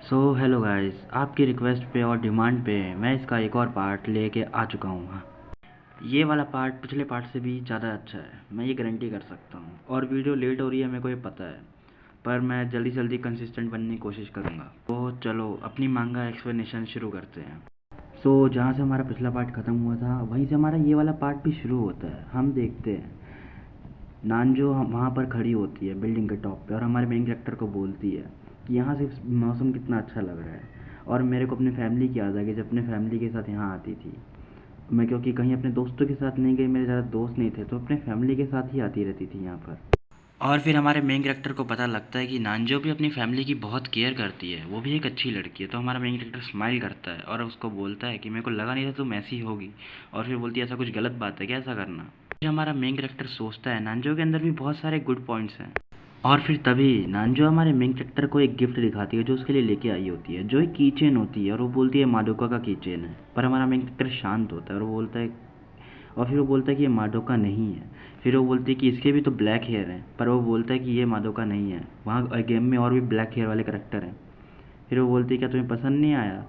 Hello guys, आपकी request पे और डिमांड पे मैं इसका एक और पार्ट लेके आ चुका हूँ। ये वाला पार्ट पिछले पार्ट से भी ज़्यादा अच्छा है, मैं ये गारंटी कर सकता हूँ। और वीडियो लेट हो रही है, मेरे को ये पता है, पर मैं जल्दी जल्दी कंसिस्टेंट बनने की कोशिश करूँगा। तो चलो अपनी मांगा एक्सप्लेनेशन शुरू करते हैं। जहाँ से हमारा पिछला पार्ट ख़त्म हुआ था, वहीं से हमारा ये वाला पार्ट भी शुरू होता है। हम देखते हैं नानजो वहाँ पर खड़ी होती है बिल्डिंग के टॉप पे और हमारे मेन कैरेक्टर को बोलती है कि यहाँ से मौसम कितना अच्छा लग रहा है। और मेरे को अपनी फैमिली की याद आ गई, जब अपने फैमिली के साथ यहाँ आती थी मैं, क्योंकि कहीं अपने दोस्तों के साथ नहीं गई, मेरे ज़्यादा दोस्त नहीं थे, तो अपने फैमिली के साथ ही आती रहती थी यहाँ पर। और फिर हमारे मेन कैरेक्टर को पता लगता है कि नानजो भी अपनी फैमिली की बहुत केयर करती है, वो भी एक अच्छी लड़की है। तो हमारा मेन कैरेक्टर स्माइल करता है और उसको बोलता है कि मेरे को लगा नहीं था तुम ऐसी होगी। और फिर बोलती है ऐसा कुछ गलत बात है क्या ऐसा करना। फिर हमारा मेन कैरेक्टर सोचता है नानजो के अंदर भी बहुत सारे गुड पॉइंट्स हैं। और फिर तभी नानजो हमारे मेन कैरेक्टर को एक गिफ्ट दिखाती है जो उसके लिए लेके आई होती है, जो एक की चेन होती है, और वो बोलती है माडोका का की चेन है। पर हमारा मेन कैरेक्टर शांत होता है और वो बोलता है, और फिर वो बोलता है कि ये माडोका नहीं है। फिर वो बोलती है कि इसके भी तो ब्लैक हेयर हैं, पर वो बोलता है कि ये माडोका नहीं है, वहाँ गेम में और भी ब्लैक हेयर वाले करेक्टर हैं। फिर वो बोलती है क्या तुम्हें पसंद नहीं आया।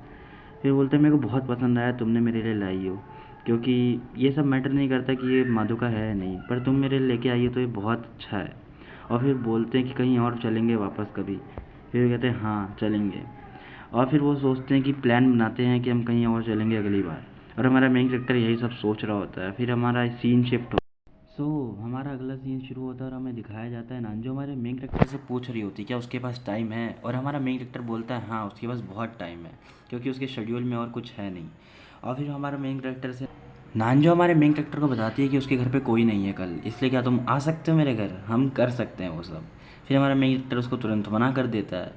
फिर वो बोलता है मेरे को बहुत पसंद आया, तुमने मेरे लिए लाई हो, क्योंकि ये सब मैटर नहीं करता कि ये माडोका है या नहीं, पर तुम मेरे लिए लेके आई हो तो ये बहुत अच्छा है। और फिर बोलते हैं कि कहीं और चलेंगे वापस कभी। फिर वो कहते हैं हाँ चलेंगे। और फिर वो सोचते हैं कि प्लान बनाते हैं कि हम कहीं और चलेंगे अगली बार। और हमारा मेन कैरेक्टर यही सब सोच रहा होता है। फिर हमारा सीन शिफ्ट हो हमारा अगला सीन शुरू होता है और हमें दिखाया जाता है नानजो हमारे मेन कैरेक्टर से पूछ रही होती है क्या उसके पास टाइम है, और हमारा मेन कैरेक्टर बोलता है हाँ उसके पास बहुत टाइम है, क्योंकि उसके शेड्यूल में और कुछ है नहीं। और फिर हमारा मेन कैरेक्टर से नानजो हमारे मेन कैरेक्टर को बताती है कि उसके घर पे कोई नहीं है कल, इसलिए क्या तुम आ सकते हो मेरे घर, हम कर सकते हैं वो सब। फिर हमारा मेन कैरेक्टर उसको तुरंत मना कर देता है।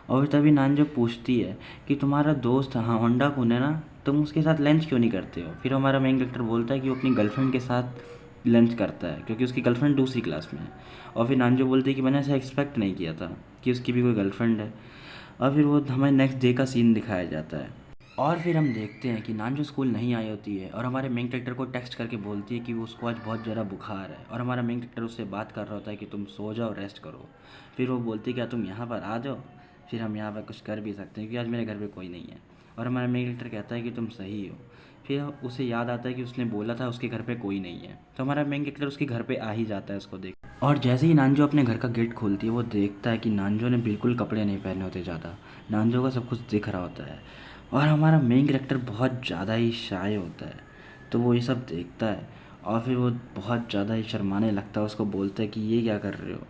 और फिर तभी नानजो पूछती है कि तुम्हारा दोस्त हाँ होंडा कुन है ना, तुम उसके साथ लंच क्यों नहीं करते हो। फिर हमारा मेन कैरेक्टर बोलता है कि वो अपनी गर्लफ्रेंड के साथ लंच करता है, क्योंकि उसकी गर्लफ्रेंड दूसरी क्लास में है। और फिर नानजो बोलती है कि मैंने ऐसा एक्सपेक्ट नहीं किया था कि उसकी भी कोई गर्लफ्रेंड है। और फिर वो हमें नेक्स्ट डे का सीन दिखाया जाता है। और फिर हम देखते हैं कि नानजो स्कूल नहीं आई होती है और हमारे मेन कैरेक्टर को टेक्स्ट करके बोलती है कि वो उसको आज बहुत ज़्यादा बुखार है, और हमारा मेन कैरेक्टर उससे बात कर रहा होता है कि तुम सो जाओ रेस्ट करो। फिर वो बोलती है क्या तुम यहाँ पर आ जाओ, फिर हम यहाँ पर कुछ कर भी सकते हैं क्योंकि आज मेरे घर पे कोई नहीं है। और हमारा मेन कैरेक्टर कहता है कि तुम सही हो। फिर उसे याद आता है कि उसने बोला था उसके घर पे कोई नहीं है, तो हमारा मेन कैरेक्टर उसके घर पे आ ही जाता है उसको देख। और जैसे ही नानजो अपने घर का गेट खोलती है वो देखता है कि नानजो ने बिल्कुल कपड़े नहीं पहने होते ज़्यादा, नानजो का सब कुछ दिख रहा होता है। और हमारा मेन कैरेक्टर बहुत ज़्यादा ही शाय होता है, तो वो ये सब देखता है और फिर वो बहुत ज़्यादा ही शर्माने लगता है। उसको बोलता है कि ये क्या कर रहे हो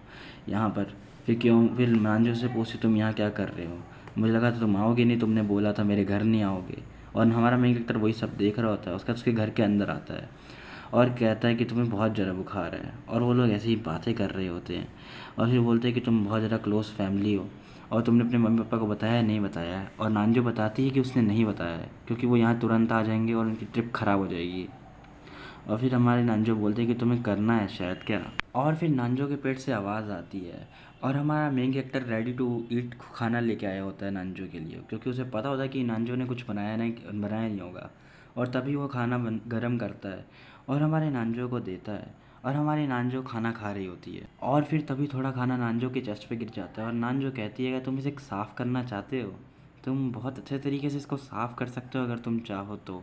यहाँ पर। फिर क्यों, फिर नानजो से पूछती तुम यहाँ क्या कर रहे हो, मुझे लगा था तुम आओगे नहीं, तुमने बोला था मेरे घर नहीं आओगे। और हमारा मेन कैरेक्टर वही सब देख रहा होता है, उसके घर के अंदर आता है और कहता है कि तुम्हें बहुत ज़्यादा बुखार है। और वो लोग ऐसे ही बातें कर रहे होते हैं और फिर बोलते हैं कि तुम बहुत ज़्यादा क्लोज़ फैमिली हो और तुमने अपने मम्मी पापा को बताया है नहीं बताया है। और नानजो बताती है कि उसने नहीं बताया है क्योंकि वो यहाँ तुरंत आ जाएंगे और उनकी ट्रिप ख़राब हो जाएगी। और फिर हमारे नानजो बोलते हैं कि तुम्हें करना है शायद क्या। और फिर नानजो के पेट से आवाज़ आती है और हमारा main character ready to eat खाना लेके आया होता है नानजो के लिए, क्योंकि उसे पता होता है कि नानजो ने कुछ बनाया नहीं होगा। और तभी वो खाना गर्म करता है और हमारे नानजो को देता है, और हमारी नानजो खाना खा रही होती है। और फिर तभी थोड़ा खाना नानजो के चेस्ट पे गिर जाता है और नानजो कहती है कि तुम इसे साफ़ करना चाहते हो, तुम बहुत अच्छे तरीके से इसको साफ़ कर सकते हो अगर तुम चाहो तो।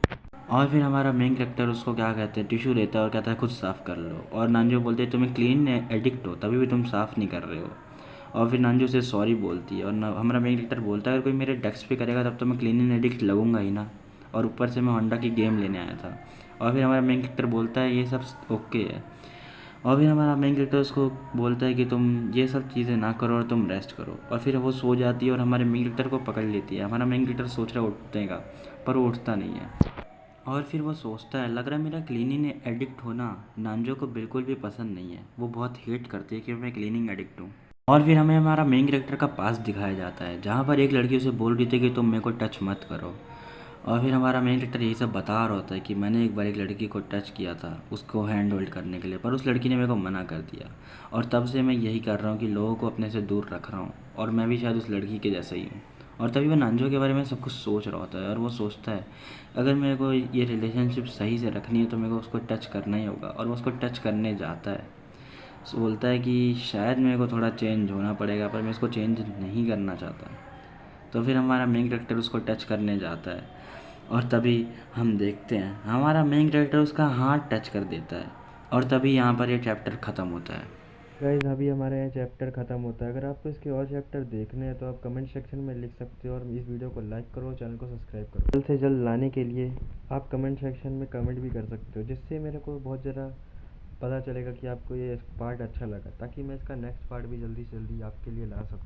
और फिर हमारा मेन कैरेक्टर उसको क्या कहते हैं टिश्यू लेता है और कहता है खुद साफ़ कर लो। और नानजो बोलते हैं तुम्हें क्लीन एडिक्ट हो तभी भी तुम साफ़ नहीं कर रहे हो। और फिर नानजो से सॉरी बोलती है और हमारा मेन कैरेक्टर बोलता है अगर कोई मेरे डेस्क पे करेगा तब तो मैं क्लीनिंग एडिक्ट लगूंगा ही ना, और ऊपर से मैं होंडा की गेम लेने आया था। और फिर हमारा मेन कैरेक्टर बोलता है ये सब ओके है। और फिर हमारा मेन कैरेक्टर उसको बोलता है कि तुम ये सब चीज़ें ना करो और तुम रेस्ट करो। और फिर वो सो जाती है और हमारे मेन कैरेक्टर को पकड़ लेती है। हमारा मेन कैरेक्टर सोच रहा है उठने का, पर वो उठता नहीं है। और फिर वो सोचता है लग रहा है मेरा क्लीनिंग एडिक्ट होना नानजो को बिल्कुल भी पसंद नहीं है, वो बहुत हेट करती है कि मैं क्लीनिंग एडिक्ट हूँ। और फिर हमें हमारा मेन कैरेक्टर का पास दिखाया जाता है जहाँ पर एक लड़की उसे बोल रही थी कि तुम मेरे को टच मत करो। और फिर हमारा मेन कैरेक्टर यही सब बता रहा होता है कि मैंने एक बार एक लड़की को टच किया था उसको हैंड होल्ड करने के लिए, पर उस लड़की ने मेरे को मना कर दिया। और तब से मैं यही कर रहा हूँ कि लोगों को अपने से दूर रख रहा हूँ, और मैं भी शायद उस लड़की के जैसा ही हूँ। और तभी वो नानजो के बारे में सब कुछ सोच रहा होता है और वो सोचता है अगर मेरे को ये रिलेशनशिप सही से रखनी है तो मेरे को उसको टच करना ही होगा। और वो उसको टच करने जाता है, बोलता है कि शायद मेरे को थोड़ा चेंज होना पड़ेगा पर मैं इसको चेंज नहीं करना चाहता। तो फिर हमारा मेन कैरेक्टर उसको टच करने जाता है और तभी हम देखते हैं हमारा मेन कैरेक्टर उसका हाथ टच कर देता है और तभी यहाँ पर ये चैप्टर ख़त्म होता है। गाइस अभी हमारे यहाँ चैप्टर ख़त्म होता है। अगर आपको इसके और चैप्टर देखने हैं तो आप कमेंट सेक्शन में लिख सकते हो और इस वीडियो को लाइक करो, चैनल को सब्सक्राइब करो। जल्द से जल्द लाने के लिए आप कमेंट सेक्शन में कमेंट भी कर सकते हो, जिससे मेरे को बहुत ज़्यादा पता चलेगा कि आपको ये पार्ट अच्छा लगा, ताकि मैं इसका नेक्स्ट पार्ट भी जल्दी से जल्दी आपके लिए ला सकूँ।